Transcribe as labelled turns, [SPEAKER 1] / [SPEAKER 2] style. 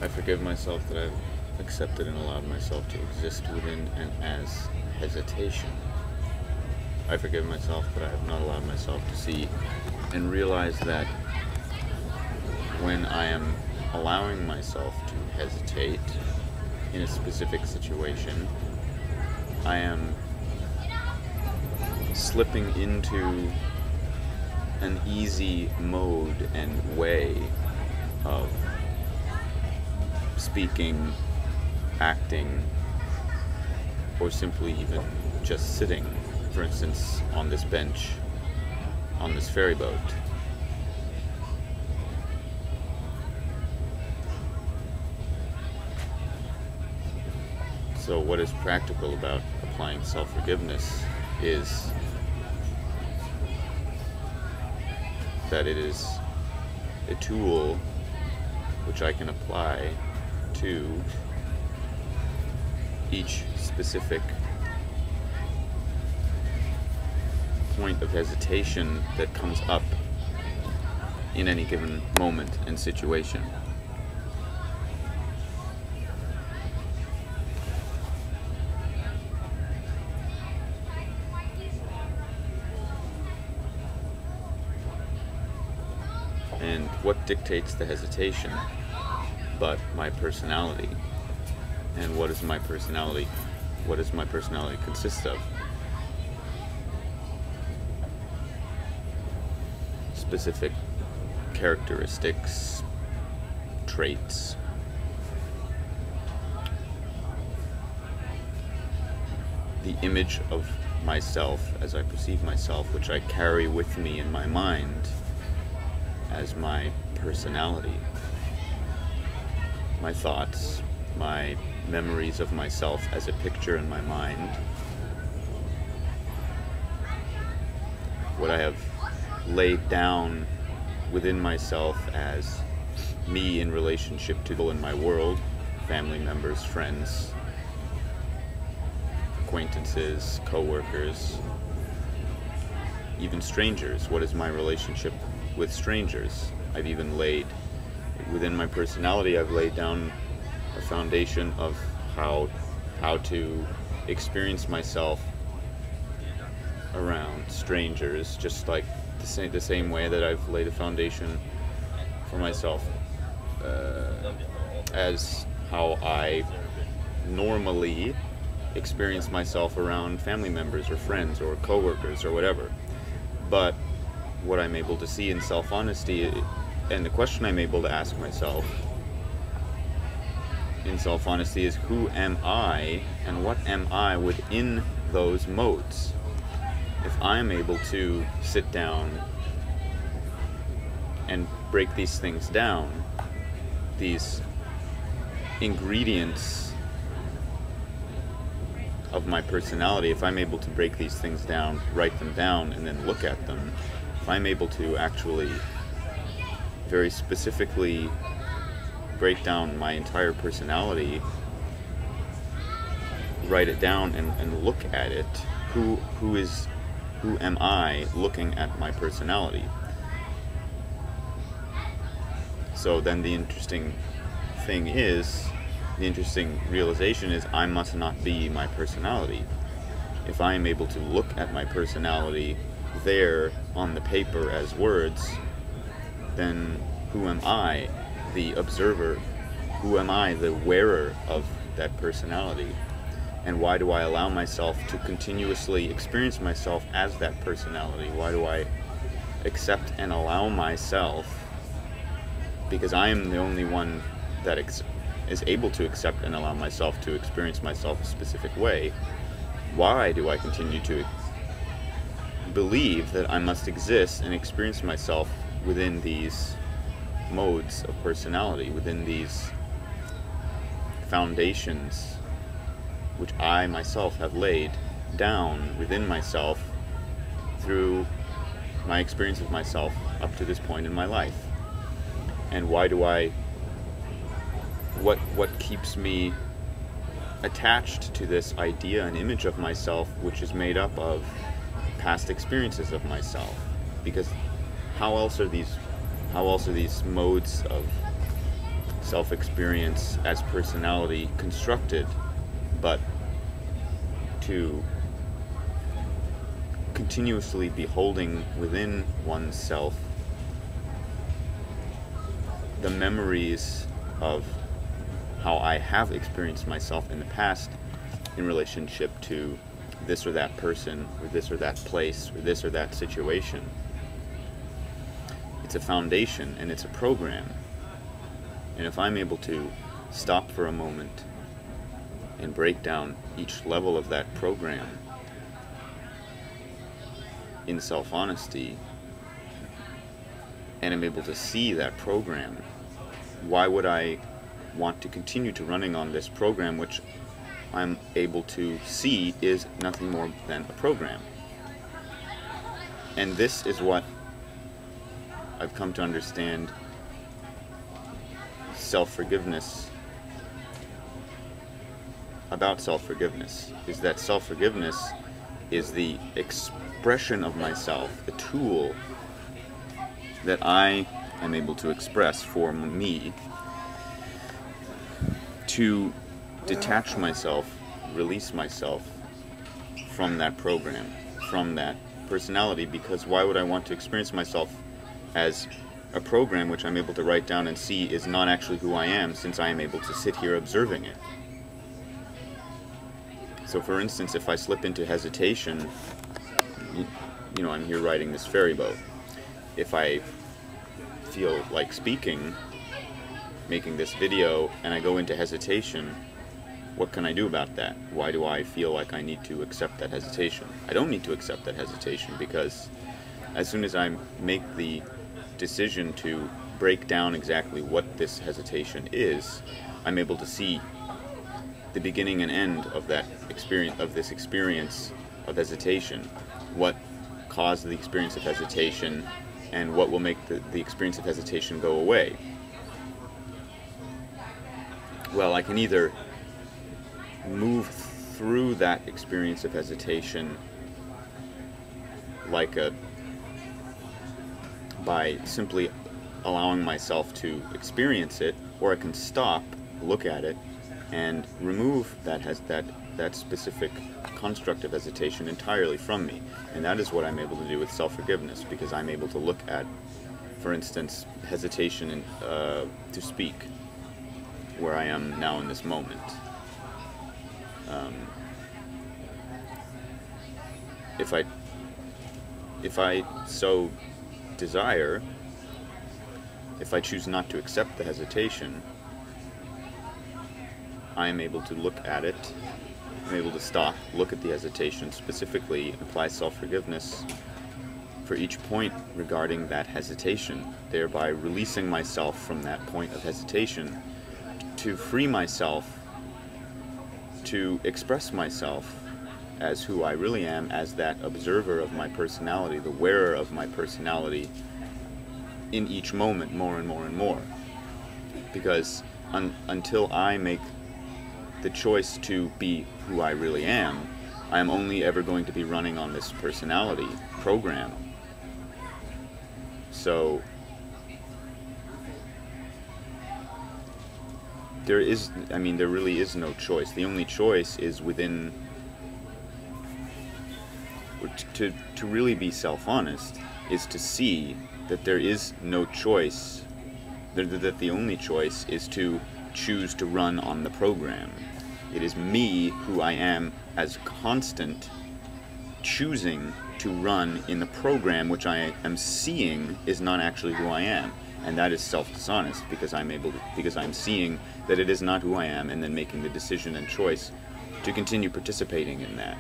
[SPEAKER 1] I forgive myself that I've accepted and allowed myself to exist within and as hesitation. I forgive myself that I have not allowed myself to see and realize that when I am allowing myself to hesitate in a specific situation, I am slipping into an easy mode and way of speaking, acting, or simply even just sitting, for instance, on this bench, on this ferry boat. So what is practical about applying self-forgiveness is that it is a tool which I can apply to each specific point of hesitation that comes up in any given moment and situation. And what dictates the hesitation but my personality? And what is my personality? What does my personality consist of? Specific characteristics, traits. The image of myself as I perceive myself, which I carry with me in my mind as my personality. My thoughts, my memories of myself as a picture in my mind. What I have laid down within myself as me in relationship to people in my world, family members, friends, acquaintances, co-workers, even strangers. What is my relationship with strangers? I've even laid, within my personality, I've laid down a foundation of how to experience myself around strangers, just like the same way that I've laid a foundation for myself as how I normally experience myself around family members or friends or co-workers or whatever. But what I'm able to see in self-honesty, and the question I'm able to ask myself in self-honesty, is who am I and what am I within those modes? If I'm able to sit down and break these things down, these ingredients of my personality, if I'm able to break these things down, write them down, and then look at them, if I'm able to actually very specifically break down my entire personality, write it down and look at it, who am I looking at my personality? So then the interesting thing is, the interesting realization is, I must not be my personality. If I am able to look at my personality there on the paper as words, then who am I, the observer? Who am I, the wearer of that personality? And why do I allow myself to continuously experience myself as that personality? Why do I accept and allow myself? Because I am the only one that is able to accept and allow myself to experience myself a specific way. Why do I continue to believe that I must exist and experience myself within these modes of personality, within these foundations which I myself have laid down within myself through my experience of myself up to this point in my life? And why do what keeps me attached to this idea and image of myself, which is made up of past experiences of myself? Because how else are these modes of self-experience as personality constructed, but to continuously be holding within oneself the memories of how I have experienced myself in the past in relationship to this or that person, or this or that place, or this or that situation. It's a foundation and it's a program. And if I'm able to stop for a moment and break down each level of that program in self-honesty, and I'm able to see that program, why would I want to continue to running on this program, which I'm able to see is nothing more than a program? And this is what I've come to understand self-forgiveness, about self-forgiveness, is that self-forgiveness is the expression of myself, the tool that I am able to express for me to detach myself, release myself from that program, from that personality. Because why would I want to experience myself as a program which I'm able to write down and see is not actually who I am, since I am able to sit here observing it? So for instance, if I slip into hesitation, you know, I'm here riding this ferry boat. If I feel like speaking, making this video, and I go into hesitation, what can I do about that? Why do I feel like I need to accept that hesitation? I don't need to accept that hesitation, because as soon as I make the decision to break down exactly what this hesitation is, I'm able to see the beginning and end of that experience, of this experience of hesitation, what caused the experience of hesitation, and what will make the experience of hesitation go away. Well, I can either move through that experience of hesitation by simply allowing myself to experience it, or I can stop, look at it, and remove that specific construct of hesitation entirely from me. And that is what I'm able to do with self-forgiveness, because I'm able to look at, for instance, hesitation to speak, where I am now in this moment. If I so desire, if I choose not to accept the hesitation, I am able to look at it. I'm able to stop, look at the hesitation, specifically apply self-forgiveness for each point regarding that hesitation, thereby releasing myself from that point of hesitation, to free myself, to express myself as who I really am, as that observer of my personality, the wearer of my personality, in each moment, more and more and more. Because until I make the choice to be who I really am, I am only ever going to be running on this personality program. So there really is no choice. The only choice is within, to really be self-honest, is to see that there is no choice, that the only choice is to choose to run on the program. It is me, who I am as constant, choosing to run in the program which I am seeing is not actually who I am. And that is self-dishonest, because I'm seeing that it is not who I am, and then making the decision and choice to continue participating in that.